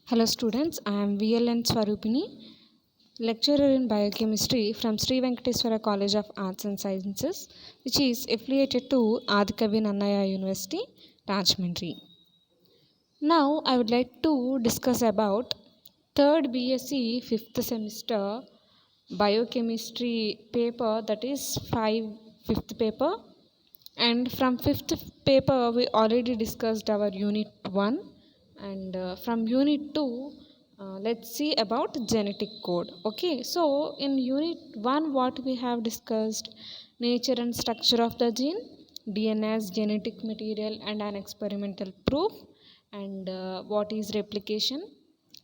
Hello students, I am VLN Swarupini, lecturer in biochemistry from Sri Venkateswara College of Arts and Sciences, which is affiliated to Adikavi Nannaya University, Rajahmundry. Now I would like to discuss about 3rd BSc 5th semester biochemistry paper, that is 5th paper, and from 5th paper we already discussed our unit 1, and from unit 2 let's see about genetic code. Okay, so in unit 1 what we have discussed: nature and structure of the gene, DNA as genetic material and an experimental proof, and what is replication,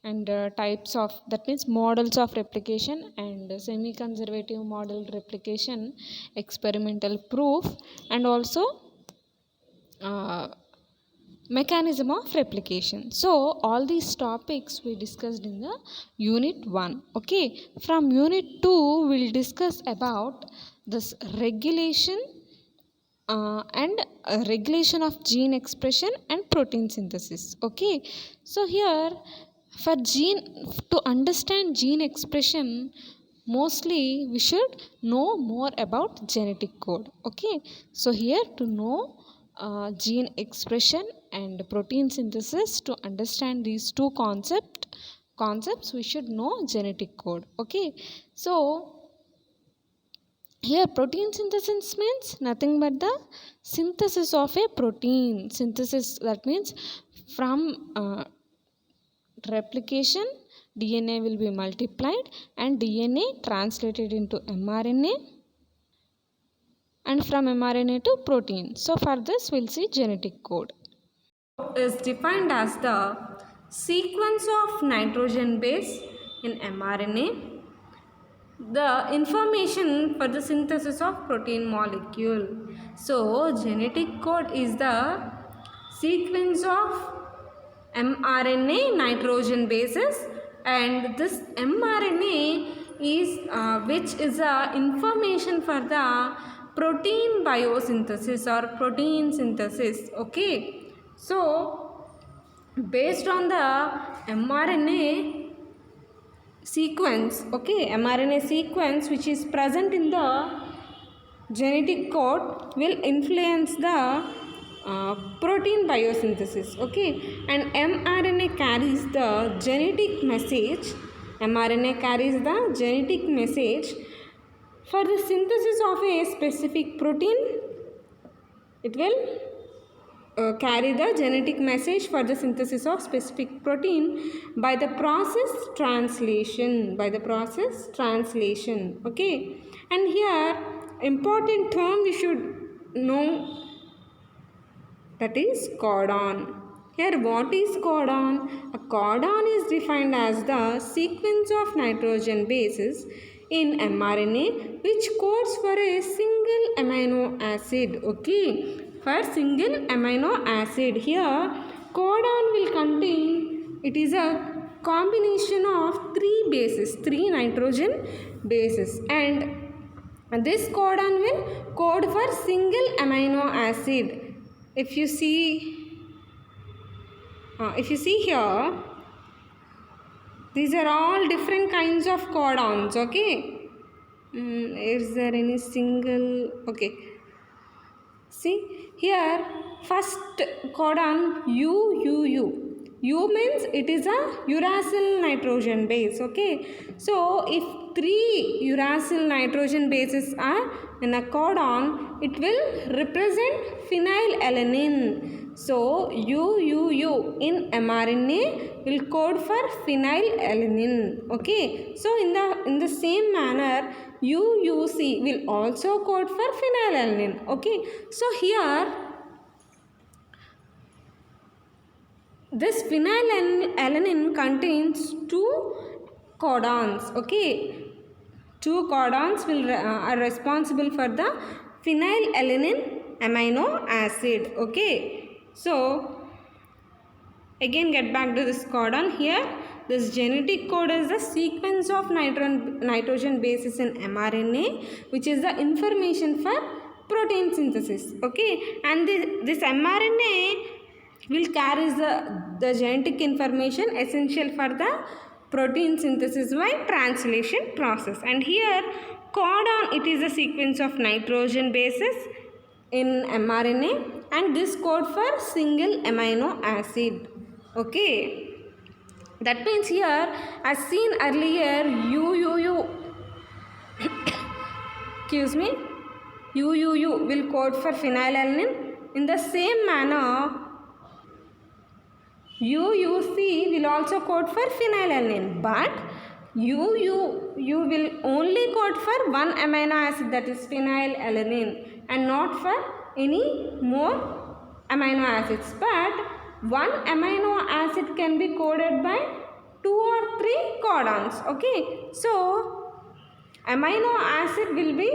and types of, that means models of replication, and semi conservative model replication, experimental proof, and also uh, mechanism of replication. So all these topics we discussed in the unit 1. Okay, from unit 2 we'll discuss about this regulation and regulation of gene expression and protein synthesis. Okay, so here for gene, to understand gene expression, mostly we should know more about genetic code. Okay, so here to know gene expression and protein synthesis, to understand these two concepts we should know genetic code. Okay, so here protein synthesis means nothing but the synthesis of a protein. Synthesis, that means from replication DNA will be multiplied and DNA translated into mRNA, and from mRNA to protein. So for this we'll see genetic code. Is defined as the sequence of nitrogen base in mRNA, the information for the synthesis of protein molecule. So genetic code is the sequence of mRNA nitrogen bases, and this mRNA is which is information for the protein biosynthesis or protein synthesis. Okay, so based on the mRNA sequence, okay, mRNA sequence which is present in the genetic code will influence the protein biosynthesis. Okay, and mRNA carries the genetic message. mRNA carries the genetic message for the synthesis of a specific protein. It will carry the genetic message for the synthesis of specific protein by the process translation. Okay, and here important term we should know, that is codon. Here what is codon? A codon is defined as the sequence of nitrogen bases in mRNA which codes for a single amino acid. Okay, for single amino acid, here codon will contain, it is a combination of three nitrogen bases, and this codon will code for single amino acid. If you see here, these are all different kinds of codons. Okay, is there any single? Okay, see here, first codon U. U means it is a uracil nitrogen base. Okay, so if 3 uracil nitrogen bases are in a codon, it will represent phenylalanine. So U in mRNA will code for phenylalanine. Okay, so in the same manner UC will also code for phenylalanine. Okay, so here this phenylalanine contains 2 codons. Okay, 2 codons are responsible for the phenylalanine amino acid. Okay, so again get back to this codon. Here this genetic code is the sequence of nitrogen bases in mRNA which is the information for protein synthesis. Okay, and this mRNA will carry the genetic information essential for the protein synthesis by translation process. And here codon, it is a sequence of nitrogen bases in mRNA, and this code for single amino acid. Okay, that means here as seen earlier, UUU excuse me, UUU will code for phenylalanine. In the same manner, UUC will also code for phenylalanine, but UUU will only code for one amino acid, that is phenylalanine, and not for any more amino acids. But one amino acid can be coded by 2 or 3 codons. Okay, so amino acid will be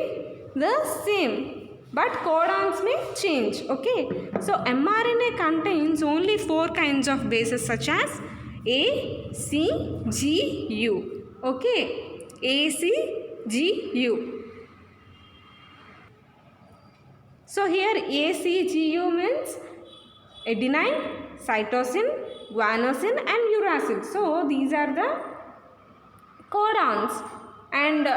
the same, but codons may change. Okay, so mRNA contains only 4 kinds of bases such as A, C, G, U. Okay, A, C, G, U. So here A, C, G, U means adenine, cytosine, guanosine and uracil. So these are the codons, and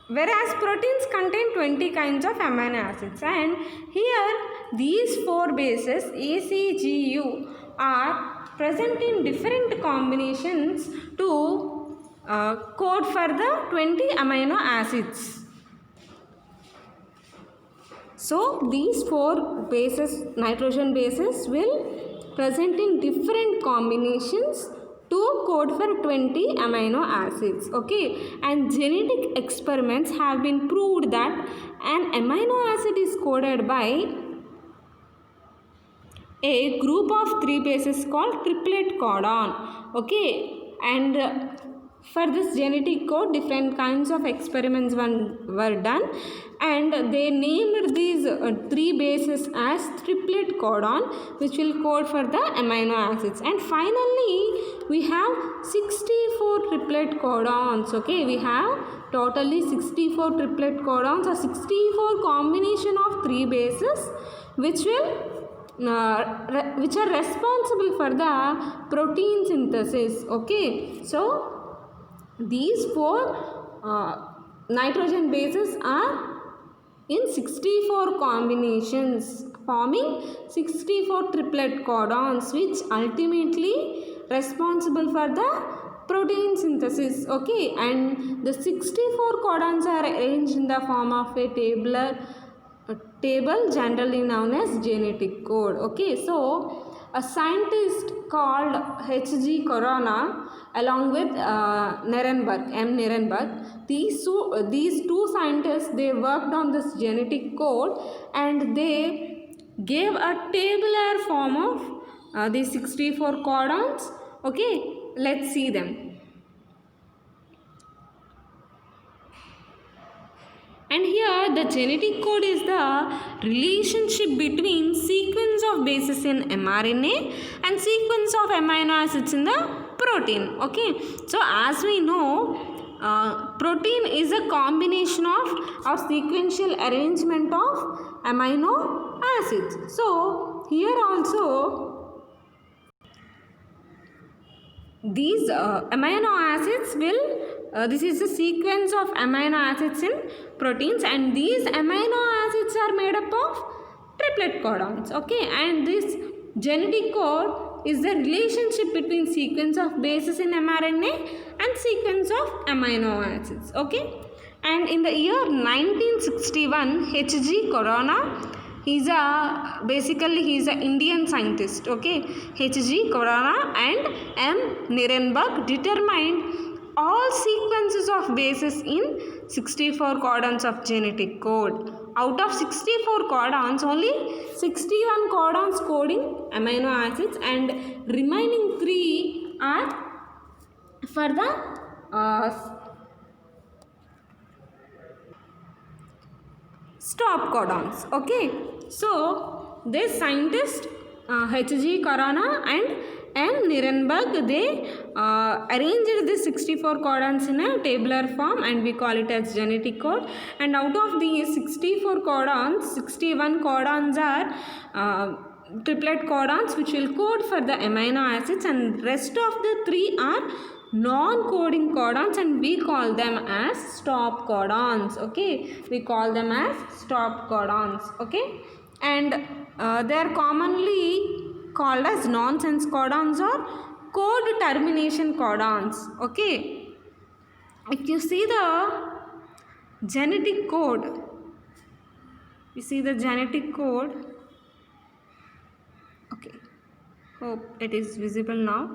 whereas proteins contain 20 kinds of amino acids, and here these 4 bases A, C, G, U are present in different combinations to code for the 20 amino acids. So these 4 bases, nitrogen bases, will present in different combinations to code for 20 amino acids. Okay, and genetic experiments have been proved that an amino acid is coded by a group of 3 bases called triplet codon. Okay, and for this genetic code, different kinds of experiments were done, and they named these 3 bases as triplet codon, which will code for the amino acids. And finally, we have 64 triplet codons. Okay, we have totally 64 triplet codons, or 64 combination of 3 bases, which are responsible for the protein synthesis. Okay, so these 4 nitrogen bases are in 64 combinations, forming 64 triplet codons, which ultimately responsible for the protein synthesis. Okay, and the 64 codons are arranged in the form of a table generally known as genetic code. Okay, so a scientist called H.G. Corona along with Nirenberg, these two scientists, they worked on this genetic code, and they gave a tabular form of these 64 codons. Okay, let's see them. And here the genetic code is the relationship between sequence of bases in mRNA and sequence of amino acids in the protein. Okay, so as we know, protein is a combination of sequential arrangement of amino acids. So here also these amino acids will this is the sequence of amino acids in proteins, and these amino acids are made up of triplet codons. Okay, and this genetic code is the relationship between sequence of bases in mRNA and sequence of amino acids. Okay, and in the year 1961, H.G. Corona, he's an Indian scientist. Okay, H.G. Corona and M. Nirenberg determined all sequences of bases in 64 codons of genetic code. Out of 64 codons, only 61 codons coding amino acids, and remaining 3 are for the stop codons. Okay, so this scientist H.G. Corona and M. Nirenberg, they arranged the 64 codons in a tabular form, and we call it as genetic code. And out of these 64 codons, 61 codons are triplet codons which will code for the amino acids, and rest of the 3 are non-coding codons, and we call them as stop codons. Okay, we call them as stop codons. Okay, and they are commonly called as nonsense codons or code termination codons. Okay, if you see the genetic code, okay, hope it is visible now,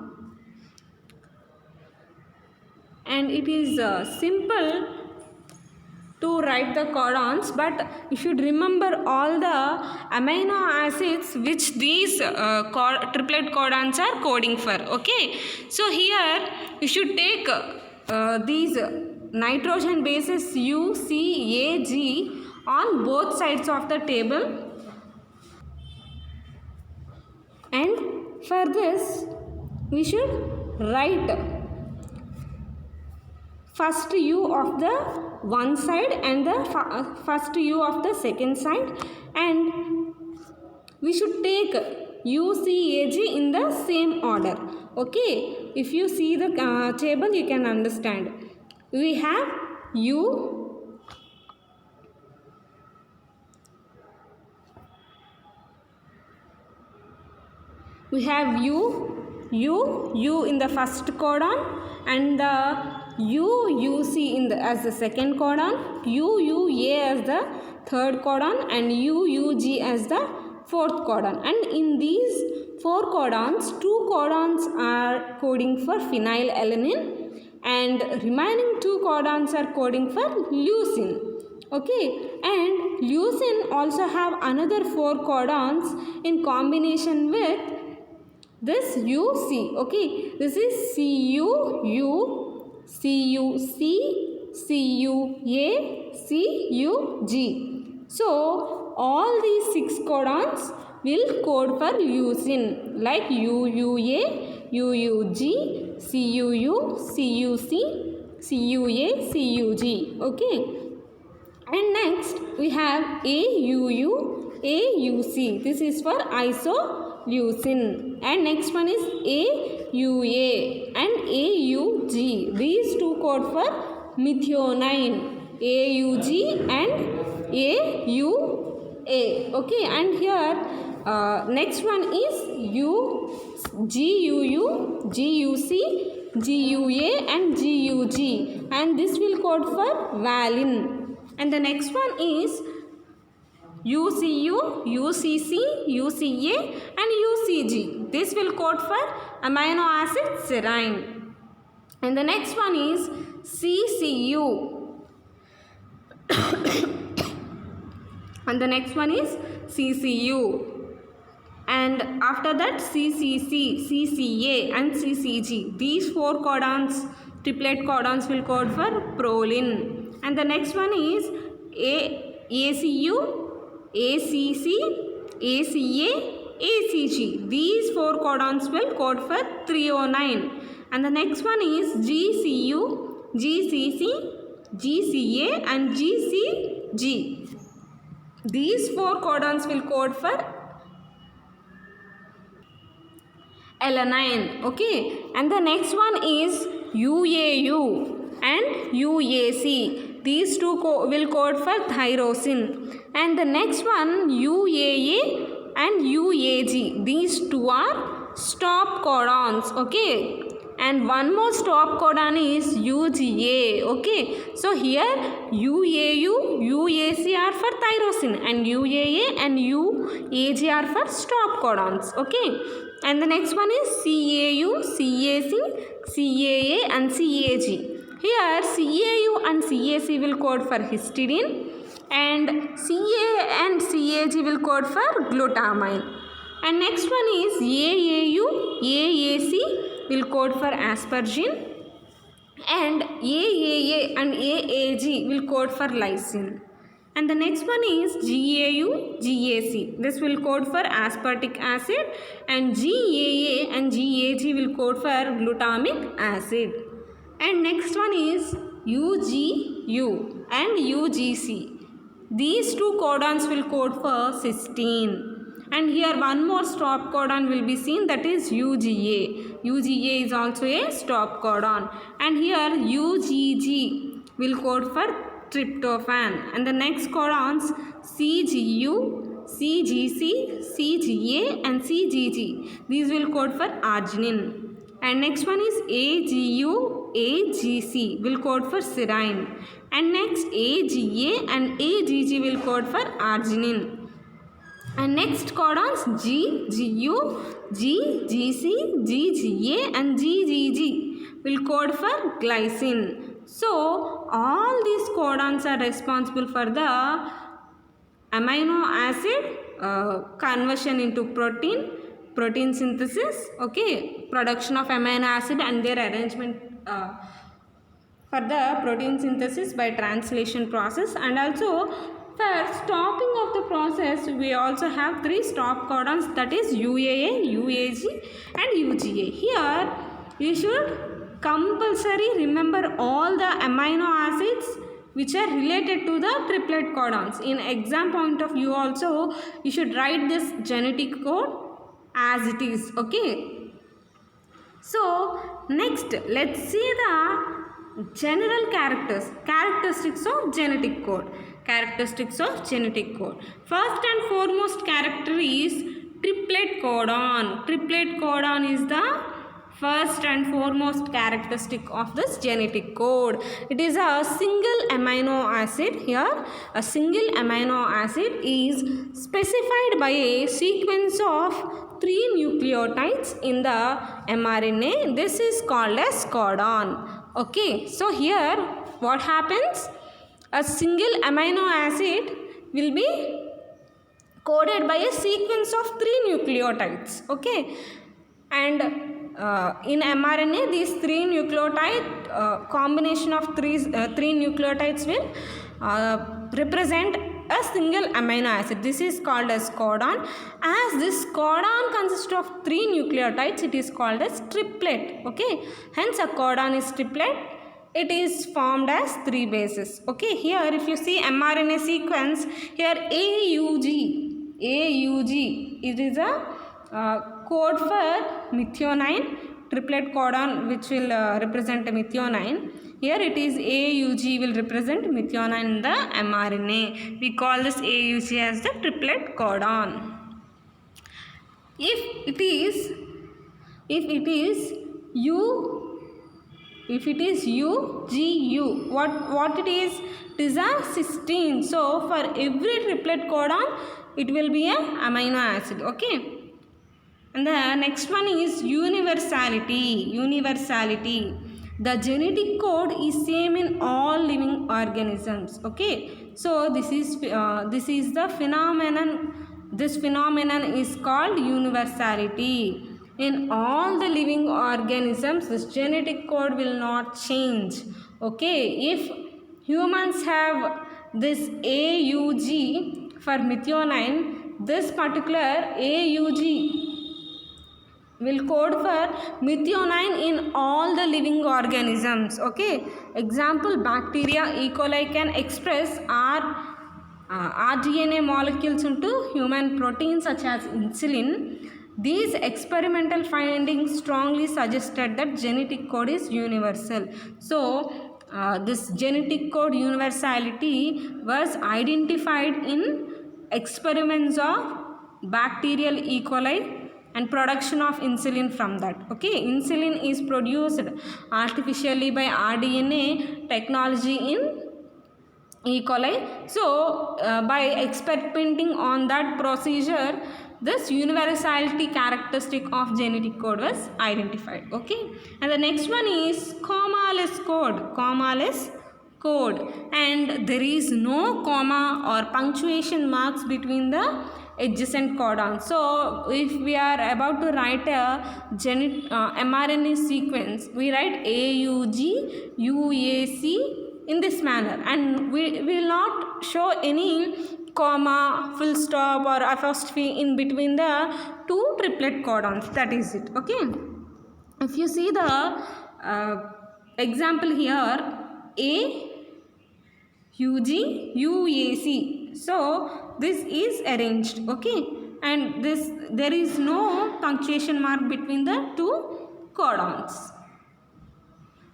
and it is simple to write the codons, but you should remember all the amino acids which these triplet codons are coding for. Okay, so here you should take these nitrogen bases U, C, A, G on both sides of the table, and for this we should write first U of the one side and the first U of the second side, and we should take U, C, A, G in the same order. Okay, if you see the table you can understand. We have U, U in the first codon, and the UC in the as the second codon, UA as the third codon, and UG as the fourth codon. And in these 4 codons, 2 codons are coding for phenylalanine, and remaining 2 codons are coding for leucine. Okay, and leucine also have another 4 codons in combination with this UC. Okay, this is CUU, CUC, CUA, CUG. So all these 6 codons will code for leucine, like UUA, UUG, CUU, CUC, CUA, CUG. Okay, and next we have AUU, AUC. This is for isoleucine, and next one is AUA and AUG. These 2 code for methionine, AUG and AUA. Okay, and here next one is GUU, GUC, GUA and GUG, and this will code for valine. And the next one is UCU, UCC, UCA and UCG. This will code for amino acid serine. And the next one is CCU. And the next one is CCU. And after that CCC, CCA and CCG. These 4 codons, triplet codons will code for proline. And the next one is ACU, ACC, ACA, ACG. These 4 codons will code for 309. And the next one is GCU, GCC, GCA and GCG. These 4 codons will code for alanine. Okay, and the next one is UAU and UAC. These 2 will code for tyrosine. And the next one UAA and UAG. These 2 are stop codons. Okay, and one more stop codon is UGA. Okay, so here UAU, UAC are for tyrosine, and UAA and UAG are for stop codons. Okay, and the next one is CAU, CAC, CAA and CAG. Here CAU and CAC will code for histidine, and CA and CAG will code for glutamine. And next one is AAU, AAC will code for asparagine, and AAA and AAG will code for lysine. And the next one is GAU, GAC. This will code for aspartic acid, and GAA and GAG will code for glutamic acid. And next one is UGU and UGC. These 2 codons will code for cysteine. And here one more stop codon will be seen, that is UGA. UGA is also a stop codon. And here UGG will code for tryptophan. And the next codons CGU, CGC, CGA and CGG. These will code for arginine. And next one is AGU, AGC will code for serine. And next AGA and AGG will code for arginine. And next codons G, GU, G, GC, GGA and GGG will code for glycine. So all these codons are responsible for the amino acid conversion into protein synthesis, okay, production of amino acid and their arrangement for the protein synthesis by translation process. And also for stopping of the process, we also have 3 stop codons, that is UAA, UAG and UGA. Here you should compulsory remember all the amino acids which are related to the triplet codons. In exam point of view also, you should write this genetic code as it is, okay. So next let's see the general characteristics of genetic code. Characteristics of genetic code. First and foremost character is triplet codon. Triplet codon is the first and foremost characteristic of this genetic code. It is a single amino acid. Here a single amino acid is specified by a sequence of 3 nucleotides in the mRNA. This is called as codon. Okay, so here what happens? A single amino acid will be coded by a sequence of 3 nucleotides, okay. And in mRNA, these 3 nucleotide combination of 3 nucleotides will represent a single amino acid. This is called as codon. As this codon consists of 3 nucleotides, it is called as triplet, okay. Hence a codon is triplet. It is formed as 3 bases, okay. Here if you see mRNA sequence, here AUG, it is a code for methionine, triplet codon which will represent methionine. Here it is AUG will represent methionine in the mRNA. We call this AUG as the triplet codon. If it is UGU, what it is? It is a cysteine. So for every triplet codon, it will be a amino acid, okay. And the next one is universality. The genetic code is same in all living organisms, okay. So this is the phenomenon. This phenomenon is called universality. In all the living organisms, this genetic code will not change, okay. If humans have this AUG for methionine, this particular AUG will code for methionine in all the living organisms, okay. Example, bacteria E. coli can express rDNA molecules into human proteins such as insulin. These experimental findings strongly suggested that genetic code is universal. So this genetic code universality was identified in experiments of bacterial E. coli and production of insulin from that, okay. Insulin is produced artificially by rDNA technology in E. coli. So by experimenting on that procedure, this universality characteristic of genetic code was identified, okay. And the next one is comma-less code, and there is no comma or punctuation marks between the adjacent codons. So if we are about to write a mRNA sequence, we write AUG, UAC in this manner, and we will not show any comma, full stop or apostrophe in between the 2 triplet codons. That is it, okay. If you see the example here, AUG, UAC. So this is arranged, okay. and there is no punctuation mark between the two codons.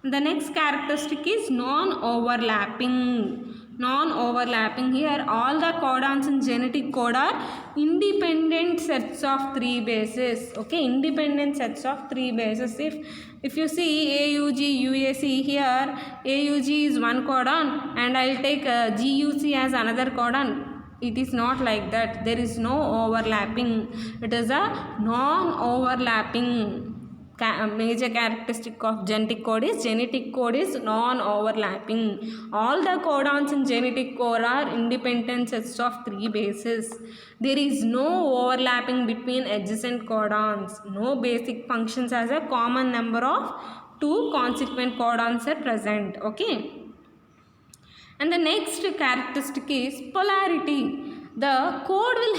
The next characteristic is non-overlapping. Non-overlapping, here all the codons in genetic code are independent sets of 3 bases. Okay, independent sets of 3 bases. If you see AUG, UAC, here AUG is one codon and I will take GUC as another codon. It is not like that. There is no overlapping. It is a non-overlapping. Major characteristic of genetic code is non-overlapping. All the codons in genetic code are independent sets of 3 bases. There is no overlapping between adjacent codons. No basic functions as a common number of 2 consequent codons are present. Okay. And the next characteristic is polarity. The code will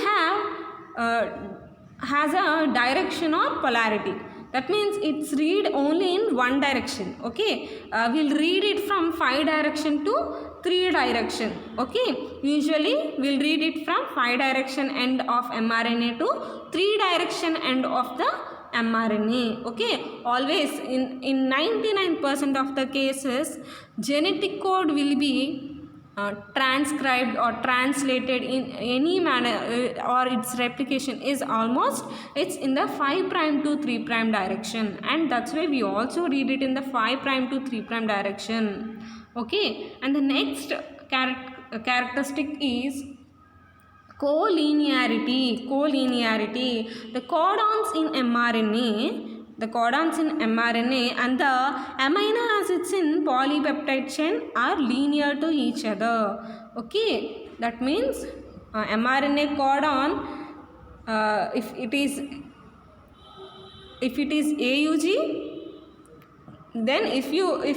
has a direction or polarity. That means it's read only in one direction. Okay, we'll read it from 5 direction to 3 direction. Okay, usually we'll read it from 5 direction end of mRNA to 3 direction end of the mRNA. Okay, always in 99% of the cases genetic code will be transcribed or translated in any manner or its replication is almost it's in the 5' to 3' direction, and that's why we also read it in the 5' to 3' direction. Okay, and the next characteristic is collinearity. The codons in mRNA and the amino acids in polypeptide chain are linear to each other. Okay, that means mRNA codon, if it is AUG, then if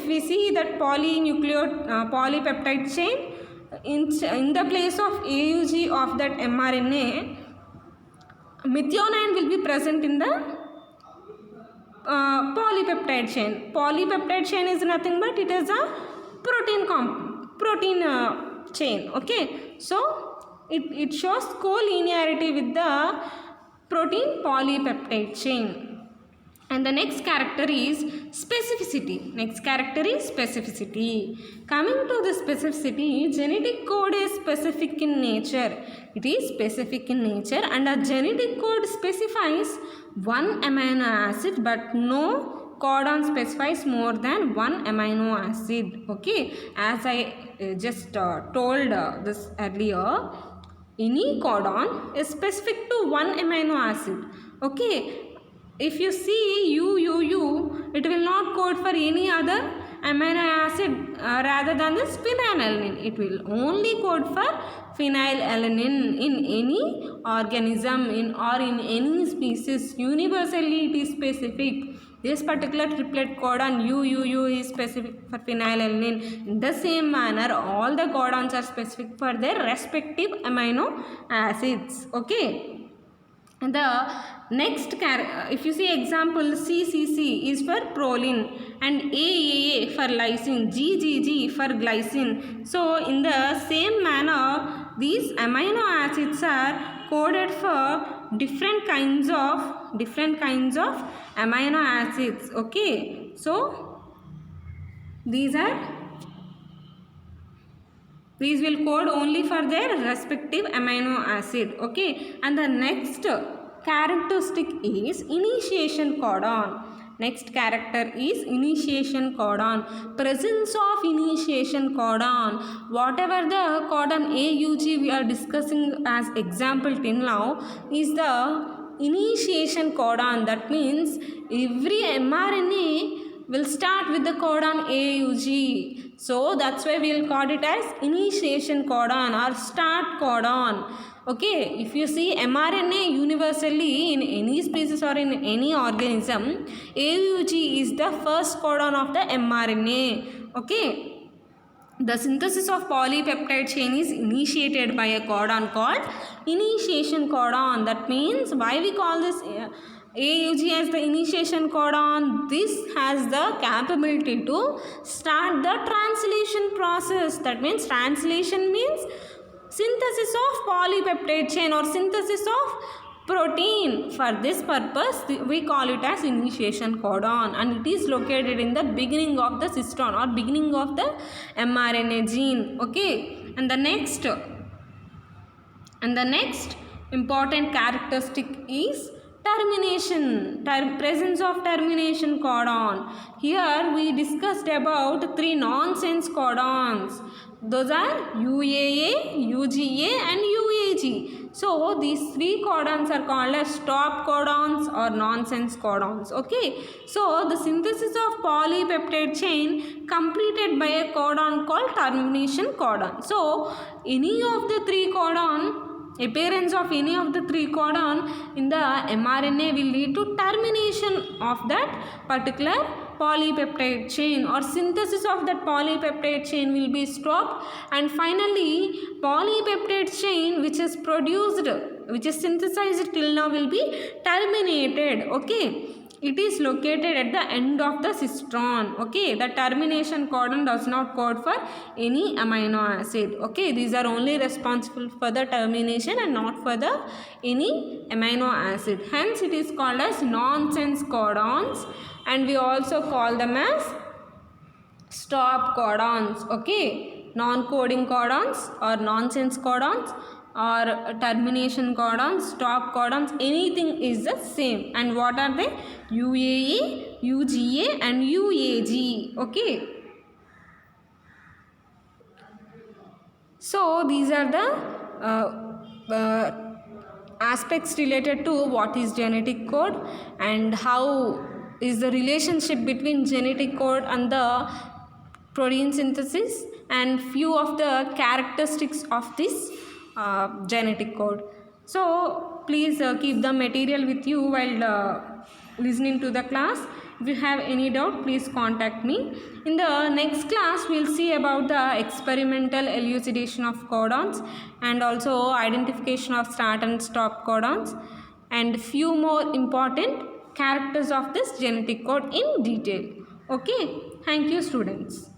we see that polypeptide chain in the place of AUG of that mRNA, methionine will be present in the polypeptide chain. Polypeptide chain is nothing but it is a protein chain. Okay, so it shows collinearity with the protein polypeptide chain. And the next character is specificity. Coming to the specificity, genetic code is specific in nature. It is specific in nature, and a genetic code specifies one amino acid, but no codon specifies more than one amino acid. Okay, as I just told this earlier, any codon is specific to one amino acid. Okay, if you see UUU, it will not code for any other amino acid rather than this phenylalanine. It will only code for phenylalanine in any organism or in any species. Universally it is specific. This particular triplet codon UUU is specific for phenylalanine. In the same manner, all the codons are specific for their respective amino acids. Okay. And the next, if you see example, CCC is for proline and AAA for lysine, GGG for glycine. So in the same manner, these amino acids are coded for different kinds of amino acids. Okay, so these will code only for their respective amino acid. Okay, and the next characteristic is initiation codon. Next character is initiation codon. Presence of initiation codon. Whatever the codon AUG we are discussing as example till now is the initiation codon. That means every mRNA will start with the codon AUG. So that's why we will call it as initiation codon or start codon. Okay, if you see mRNA universally in any species or in any organism, AUG is the first codon of the mRNA. Okay, the synthesis of polypeptide chain is initiated by a codon called initiation codon. That means why we call this AUG as the initiation codon? This has the capability to start the translation process. That means translation means synthesis of polypeptide chain or synthesis of protein. For this purpose, we call it as initiation codon, and it is located in the beginning of the cistron or beginning of the mRNA gene. Okay, and the next important characteristic is termination, presence of termination codon. Here we discussed about 3 nonsense codons. Those are UAA, UGA and UAG. So these 3 codons are called as stop codons or nonsense codons. Okay. So the synthesis of polypeptide chain completed by a codon called termination codon. So any of the 3 codon, appearance of any of the 3 codon in the mRNA will lead to termination of that particular polypeptide chain, or synthesis of that polypeptide chain will be stopped, and finally polypeptide chain which is produced, which is synthesized till now, will be terminated. Okay, it is located at the end of the cistron. Okay, the termination codon does not code for any amino acid. Okay, these are only responsible for the termination and not for the any amino acid. Hence it is called as nonsense codons, and we also call them as stop codons. Okay, non-coding codons or nonsense codons or termination codons, stop codons, anything is the same. And what are they? UAA, UGA and UAG. Okay, so these are the aspects related to what is genetic code and how is the relationship between genetic code and the protein synthesis, and few of the characteristics of this genetic code. So please keep the material with you while listening to the class. If you have any doubt, please contact me. In the next class, we will see about the experimental elucidation of codons and also identification of start and stop codons and few more important characters of this genetic code in detail. Okay, thank you students.